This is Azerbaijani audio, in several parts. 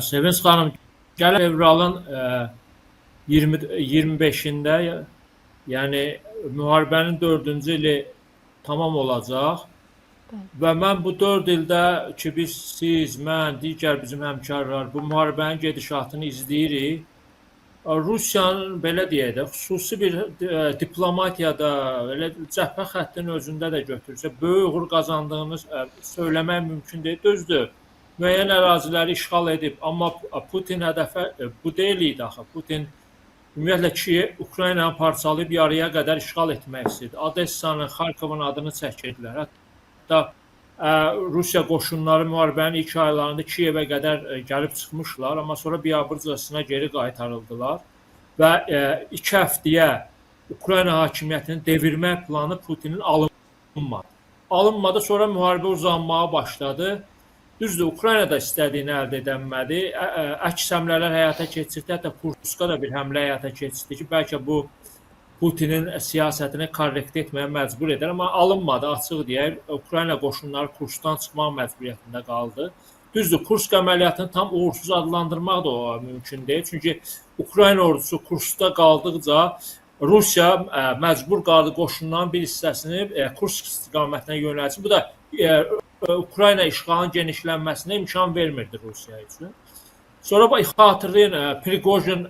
Sevinç xanım, gələn fevralın 25-də, yəni müharibənin 4-cü ili tamam olacaq Bəli. və mən bu 4 ildə ki, siz, mən, digər bizim həmkarlar bu müharibənin gedişatını izləyirik. Rusiyanın belə deyək də, xüsusi bir diplomatiyada, elə cəbhə xəttinin özündə də götürsə, böyük uğur qazandığını söyləmək mümkün deyil. Düzdür, müəyyən əraziləri işğal edib, amma Putin hədəfə bu deyil idi axı. Putin ümumiyyətlə ki, Ukraynanı parçalayıb yarıya qədər işğal etmək istəyirdi. Odessanın, Xarkovun adını çəkirdilər. Hətta Rusiya qoşunları müharibənin ilk aylarında Kiyevə qədər gəlib çıxmışlar, amma sonra biabırcasına geri qaytarıldılar və 2 həftəyə Ukrayna hakimiyyətini devirmək planı Putinin alınmadı. Alınmadı, sonra müharibə uzanmağa başladı. Düzdür, Ukrayna da istədiyini əldə edəmədi. Əks həmlələr həyata keçirdi, hətta Kurska da bir həmlə həyata keçirdi ki, bəlkə bu Putinin siyasətini korrekt etməyə məcbur edər, amma alınmadı, açıq deyək. Ukrayna qoşunları Kursdan çıxmaq məcburiyyətində qaldı. Düzdür, Kursk əməliyyatını tam uğursuz adlandırmaq da mümkün deyil. Çünki Ukrayna ordusu Kursda qaldıqca Rusiya məcbur qaldı qoşunların bir hissəsini Kursk istiqamətinə yönəlsin. Bu da Ukrayna işğalının genişlənməsinə imkan vermirdi Rusiya üçün. Sonra xatırlayın, Prigojin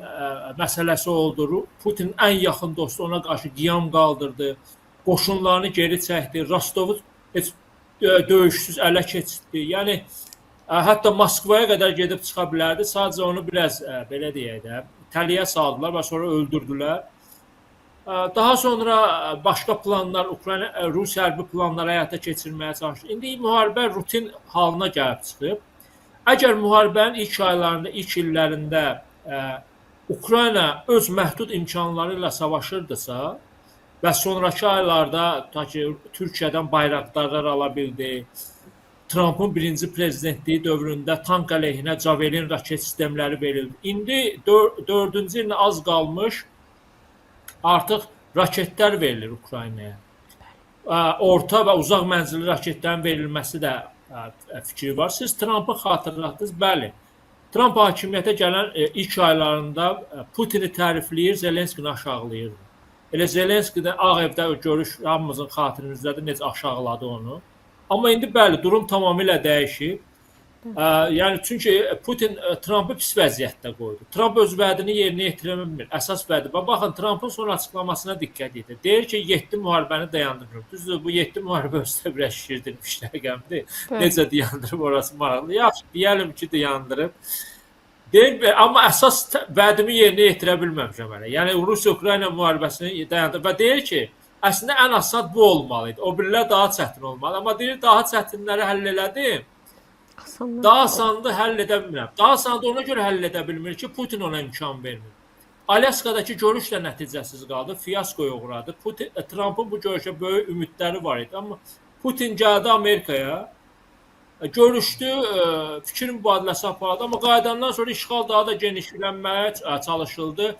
məsələsi oldu. Putin ən yaxın dostu ona qarşı qiyam qaldırdı. Qoşunlarını geri çəkdi. Rostovu heç döyüşsüz ələ keçirdi. Yəni hətta Moskvaya qədər gedib çıxa bilərdi. Sadəcə onu biraz belə deyək də, tələyə saldılar və sonra öldürdülər. Daha sonra başqa planlar, Rusiya hərbi planları həyata keçirməyə çalışdı. İndi müharibə rutin halına gəlib çıxıb. Əgər müharibənin ilk aylarında, ilk illərində Ukrayna öz məhdud imkanları ilə savaşırdısa və sonrakı aylarda ta ki Türkiyədən bayraqdarlar ala bildi, Trumpın birinci prezidentliyi dövründə tank əleyhinə Javelin raket sistemləri verildi. İndi 4-cü ilinə az qalmış artıq raketlər verilir Ukraynaya. Orta və uzaq mənzilli raketlərin verilməsi də fikri var. Siz Trump'ı xatırlatdınız. Bəli, Trump hakimiyyətə gələn ilk aylarında Putini tərifləyir, Zelenskini aşağılayırdı. Elə Zelenski də Ağ Evdə görüş hamımızın xatirinizədir, necə aşağıladı onu. Amma indi bəli, durum tamamilə dəyişib. Yəni çünki Putin Trump'ı pis vəziyyətdə qoydu. Trump öz vədini yerinə yetirə bilmir. Əsas vədi. Baxın, Trump'ın son açıqlamasına diqqət edin. Deyir ki, 7 müharibəni dayandırır. Düzdür, bu 7 müharibə özdə biraz şişirdilmiş rəqəmdir. Necə dayandırıb orası maraqlı. Yaxşı, deyəlim ki, dayandırıb. Deyir, amma əsas vədimi yerinə yetirə bilməmişəm hələ. Yəni Rusiya-Ukrayna müharibəsini dayandırır və deyir ki, əslində ən asad bu olmalı idi. O birilər daha çətin olmalı. Amma deyir, daha çətinləri həll elədim. Daha asandı həll edə bilmirəm. Daha asandı ona görə həll edə bilmir ki, Putin ona imkan vermir. Alyaskadakı görüş də nəticəsiz qaldı, fiyaskoya uğradı. Trump'ın bu görüşə böyük ümidləri var idi, amma Putin gəldi Amerikaya, görüşdü, fikir mübadiləsi apardı, amma qayıdandan sonra işğal daha da genişlənməyə çalışıldı.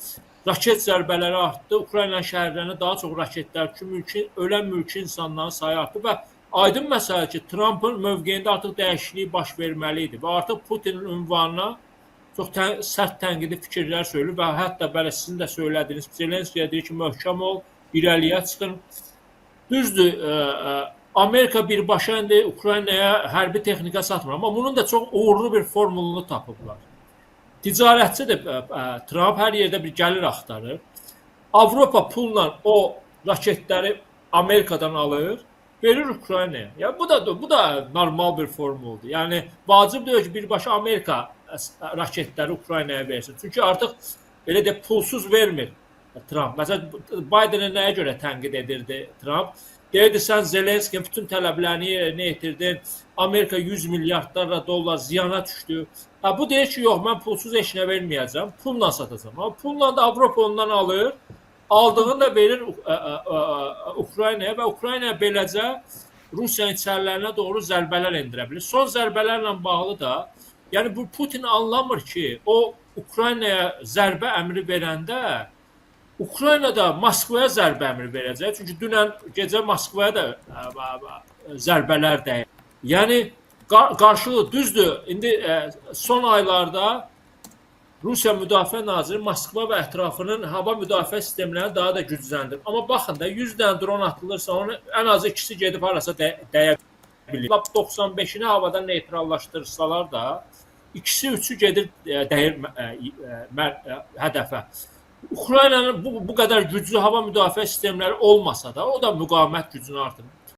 Raket zərbələri artdı, Ukrayna şəhərlərinə daha çox raketlər ki, ölən mülki insanların sayı artdı və aydın məsələ ki, Trump'ın mövqeyində artıq dəyişiklik baş verməli idi və artıq Putinin ünvanına çox sərt tənqidi fikirlər söylədir və hətta belə sizin də söylədiyiniz Zelenskiyə deyir ki, möhkəm ol, irəliyə çıxın. Düzdür, Amerika birbaşa indi Ukraynaya hərbi texnika satmır, amma bunun da çox uğurlu bir formulunu tapıblar. Ticarətçidir Trump, hər yerdə bir gəlir axtarır. Avropa pulla o raketləri Amerikadan alır, verir Ukraynaya. Ya bu da normal bir formuldur. Yəni vacib deyil ki, birbaşa Amerika raketləri Ukraynaya versin. Çünki artıq belə də pulsuz vermir Trump. Məsələn, Biden'ı nəyə görə tənqid edirdi Trump? Deyirdi, sən Zelenskinin bütün tələblərini yerinə yetirdin, Amerika 100 milyardlarla dollar ziyana düşdü. Bu deyir ki, yox, mən pulsuz heç nə verməyəcəm, pulla satacağım. Amma pulla da Avropa ondan alır, aldığını da verir Ukraynaya və Ukrayna beləcə Rusiyanın içərilərinə doğru zərbələr endirə bilir. Son zərbələrlə bağlı da, yəni bu Putin anlamır ki, o Ukraynaya zərbə əmri verəndə Ukrayna da Moskvaya zərbə əmri verəcək. Çünki dünən gecə Moskvaya da zərbələr dəyir. Yəni qarşılığı düzdür. İndi son aylarda Rusiya Müdafiə Naziri Moskva və ətrafının hava müdafiə sistemlərini daha da gücləndirir. Amma baxın da 100 dənə dron atılırsa, onun ən azı ikisi gedib harasa dəyə bilir. 95-ini havadan neytrallaşdırsalar da, ikisi üçü gedir dəyir hədəfə. Ukraynanın bu qədər güclü hava müdafiə sistemləri olmasa da, o da müqavimət gücünü artırır.